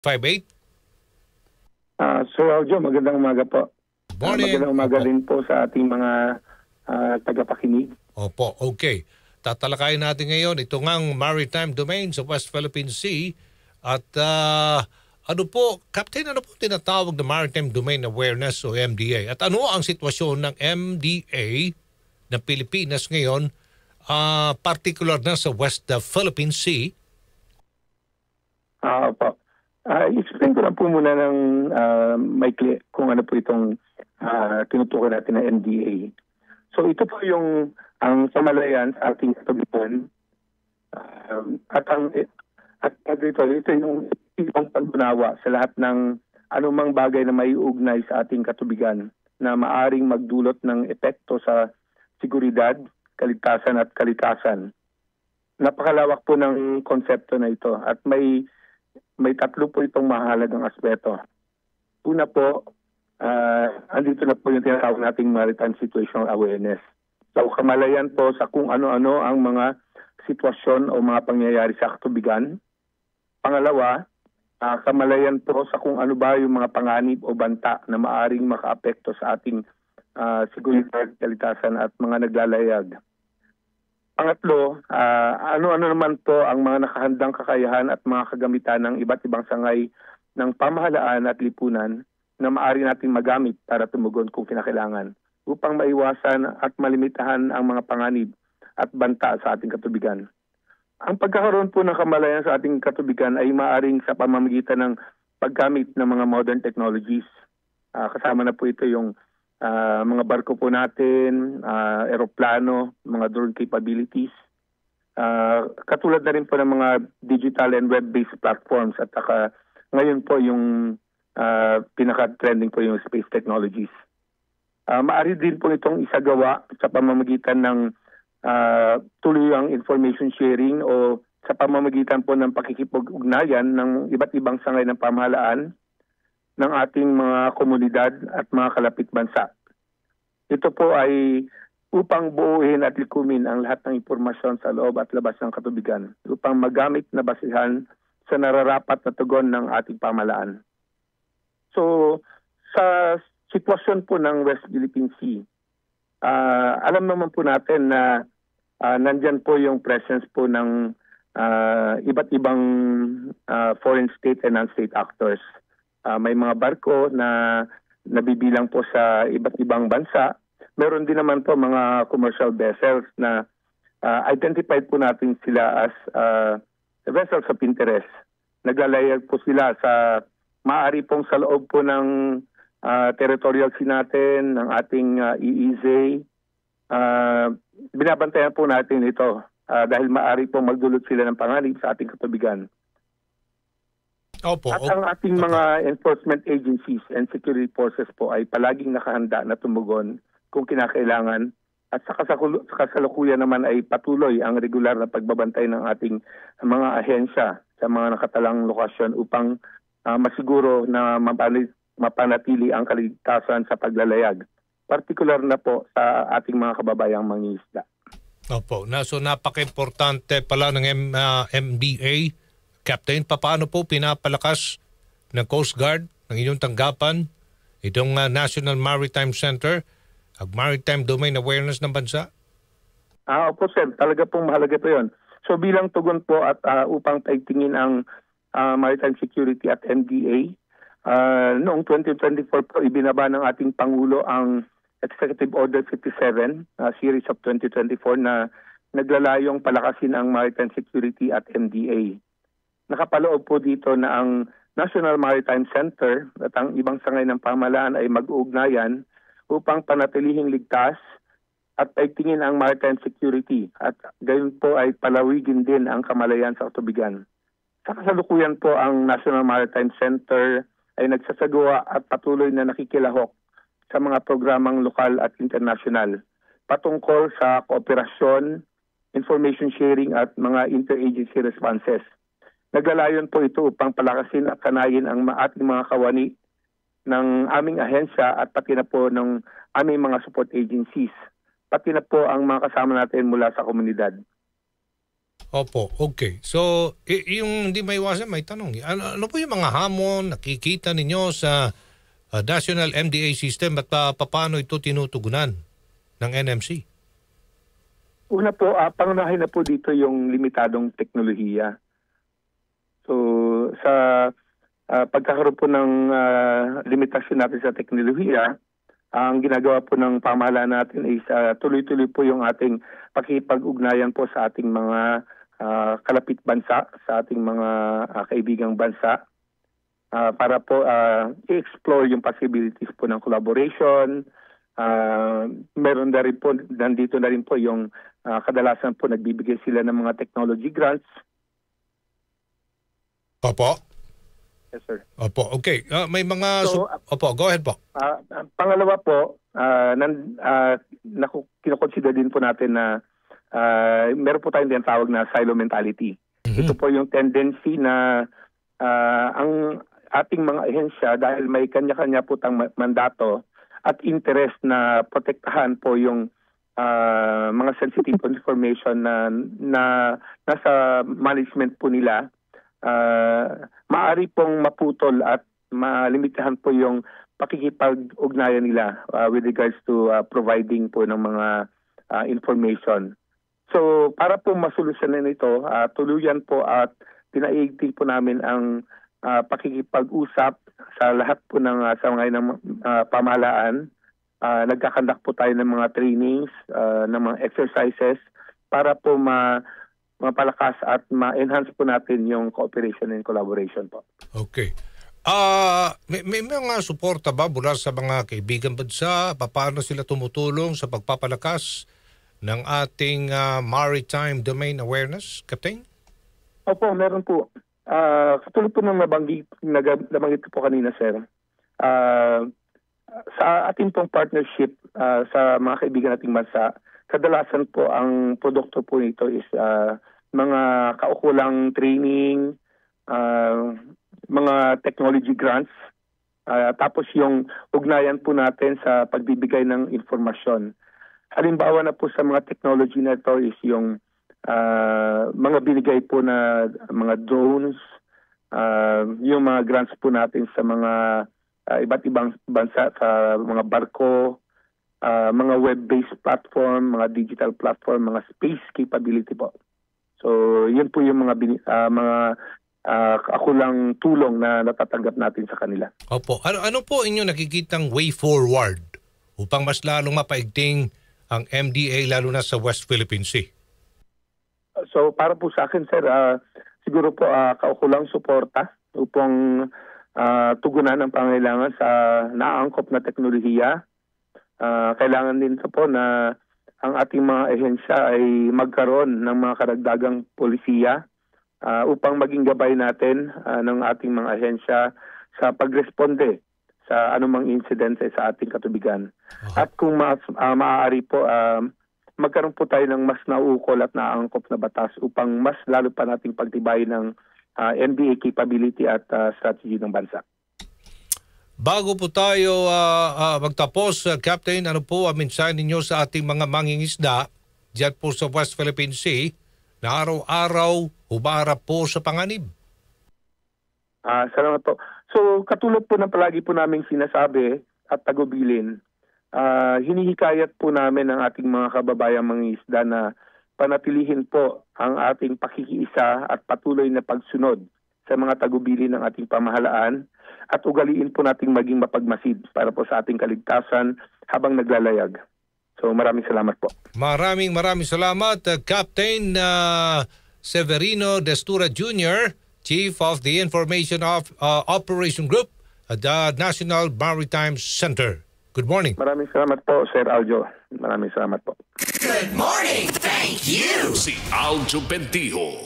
58. Sir Aljo, magandang umaga po. Morning. Magandang umaga Opo. din po sa ating mga tagapakinig. Opo, okay. Tatalakayin natin ngayon ito ngang maritime domain sa West Philippine Sea. At ano po, Captain, ano po tinatawag na Maritime Domain Awareness o MDA? At ano ang sitwasyon ng MDA ng Pilipinas ngayon, particular na sa West Philippine Sea? Opo. Explain ko lang po muna ng maikli kung ano po itong tinutukoy natin na MDA. So ito po yung ang pamalayan sa ating katubigan at ito yung ibang pagbunawa sa lahat ng anumang bagay na maiugnay sa ating katubigan na maaring magdulot ng epekto sa seguridad, kaligtasan at kalikasan. Napakalawak po ng konsepto na ito at may tatlo po itong mahalagang aspeto. Una po, andito na po yung tinatawag nating maritime situational awareness. So kamalayan po sa kung ano-ano ang mga sitwasyon o mga pangyayari sa katubigan. Pangalawa, kamalayan po sa kung ano ba yung mga panganib o banta na maaring makaapekto sa ating seguridad, kalikasan at mga naglalayag. Pangatlo, ano-ano naman po ang mga nakahandang kakayahan at mga kagamitan ng iba't ibang sangay ng pamahalaan at lipunan na maaari nating magamit para tumugon kung kinakailangan upang maiwasan at malimitahan ang mga panganib at banta sa ating katubigan. Ang pagkakaroon po ng kamalayan sa ating katubigan ay maaaring sa pamamagitan ng paggamit ng mga modern technologies. Kasama na po ito yung mga barko po natin, eroplano, mga drone capabilities. Katulad na rin po ng mga digital and web-based platforms at ngayon po yung pinaka-trending po yung space technologies. Maaari din po itong isagawa sa pamamagitan ng tuluyang information sharing o sa pamamagitan po ng pakikipag-ugnayan ng iba't ibang sangay ng pamahalaan ng ating mga komunidad at mga kalapit bansa. Ito po ay upang buuin at likumin ang lahat ng impormasyon sa loob at labas ng katubigan upang magamit na basihan sa nararapat na tugon ng ating pamahalaan. So, sa sitwasyon po ng West Philippine Sea, alam naman po natin na nandyan po yung presence po ng iba't ibang foreign state and non-state actors. May mga barko na nabibilang po sa iba't ibang bansa. Meron din naman po mga commercial vessels na identified po natin sila as vessels of interest. Naglalayag po sila sa maaari pong sa loob po ng territorial sea natin, ng ating EEZ. Binabantayan po natin ito dahil maaari pong magdulot sila ng panganib sa ating katubigan. Opo. At ang ating mga enforcement agencies and security forces po ay palaging nakahanda na tumugon kung kinakailangan at sa kasalukuyan naman ay patuloy ang regular na pagbabantay ng ating mga ahensya sa mga nakatalang lokasyon upang masiguro na mapanatili ang kaligtasan sa paglalayag. Partikular na po sa ating mga kababayang mangingisda. Opo. So napaka-importante pala ng MDA. Captain, paano po pinapalakas ng Coast Guard, ng inyong tanggapan, itong National Maritime Center, ang Maritime Domain Awareness ng bansa? Opo sir, talaga pong mahalaga po yun. So bilang tugon po at upang taigtingin ang maritime security at MDA, noong 2024 po ibinaba ng ating Pangulo ang Executive Order 57, Series of 2024 na naglalayong palakasin ang maritime security at MDA. Nakapaloob po dito na ang National Maritime Center at ang ibang sangay ng pamahalaan ay mag-uugnayan upang panatilihing ligtas at paigtingin ang maritime security at gayon po ay palawigin din ang kamalayan sa katubigan. Sa kasalukuyan po ang National Maritime Center ay nagsasagawa at patuloy na nakikilahok sa mga programang lokal at international patungkol sa kooperasyon, information sharing at mga interagency responses. Naglalayon po ito upang palakasin at kanayin ang ating mga kawani ng aming ahensya at pati na po ng aming mga support agencies. Pati na po ang mga kasama natin mula sa komunidad. Opo, okay. So, yung hindi maiwasan, may tanong. Ano po yung mga hamon nakikita ninyo sa National MDA system at paano ito tinutugunan ng NMC? Una po, pangunahin na po dito yung limitadong teknolohiya. So, sa pagkakaroon po ng limitasyon natin sa teknolohiya, ang ginagawa po ng pamahalaan natin is tuloy-tuloy po yung ating pakikipag-ugnayan po sa ating mga kalapit bansa, sa ating mga kaibigang bansa, para po i-explore yung possibilities po ng collaboration. Meron na rin po, nandito na rin po yung kadalasan po nagbibigay sila ng mga technology grants. Opo. Yes, sir. Opo, okay. May mga... Opo, go ahead po. Pangalawa po, kinoconsider din po natin na meron po tayong tinatawag na silo mentality. Mm-hmm. Ito po yung tendency na ang ating mga ahensya, dahil may kanya-kanya po tang mandato at interest na protektahan po yung mga sensitive information na nasa management po nila, maaari pong maputol at malimitahan po yung pakikipag-ugnayan nila with regards to providing po ng mga information. So para po masolusyonan ito, tuluyan po at pinaigting po namin ang pakikipag-usap sa lahat po ng sangay ng pamahalaan. Nagkakandak po tayo ng mga trainings, ng mga exercises para po mapalakas at ma-enhance po natin yung cooperation and collaboration po. Okay. May mga suporta ba mula sa mga kaibigan bansa? Paano sila tumutulong sa pagpapalakas ng ating maritime domain awareness, Captain? Opo, meron po. Katulad po ng nabanggit po kanina, sir. Sa ating pong partnership sa mga kaibigan nating bansa, kadalasan po ang produkto po nito is mga kaukulang training, mga technology grants, tapos yung ugnayan po natin sa pagbibigay ng informasyon. Halimbawa na po sa mga technology na ito is yung mga binigay po na mga drones, yung mga grants po natin sa mga iba't ibang bansa, sa mga barko, mga web-based platform, mga digital platform, mga space capability po. So, yun po yung mga akulang tulong na natatanggap natin sa kanila. Opo. Ano po inyo nakikitang way forward upang mas lalong mapaigting ang MDA lalo na sa West Philippine Sea? So, para po sa akin, sir, siguro po kaukulang suporta upang tugunan ang pangailangan sa naangkop na teknolohiya. Kailangan din po na ang ating mga ehensya ay magkaroon ng mga karagdagang polisiya upang maging gabay natin ng ating mga ahensya sa pagresponde sa anumang insidente sa ating katubigan. At kung maaari po, magkaroon po tayo ng mas nauukol at naangkop na batas upang mas lalo pa nating pagtibay ng MDA capability at strategy ng bansa. Bago po tayo magtapos, Captain, ano po ang mensahe ninyo sa ating mga mangingisda diyan po sa West Philippine Sea na araw-araw humarap po sa panganib? Salamat po. So katulad po ng palagi po naming sinasabi at tagubilin, hinihikayat po namin ang ating mga kababayang mangingisda na panatilihin po ang ating pakikiisa at patuloy na pagsunod sa mga tagubilin ng ating pamahalaan at ugaliin po nating maging mapagmasid para po sa ating kaligtasan habang naglalayag. So maraming salamat po. Maraming salamat, Captain Severino Destura Jr., Chief of the Information Operation Group at the National Maritime Center. Good morning. Maraming salamat po, Sir Aljo. Maraming salamat po. Good morning. Thank you. Si Aljo Bendijo.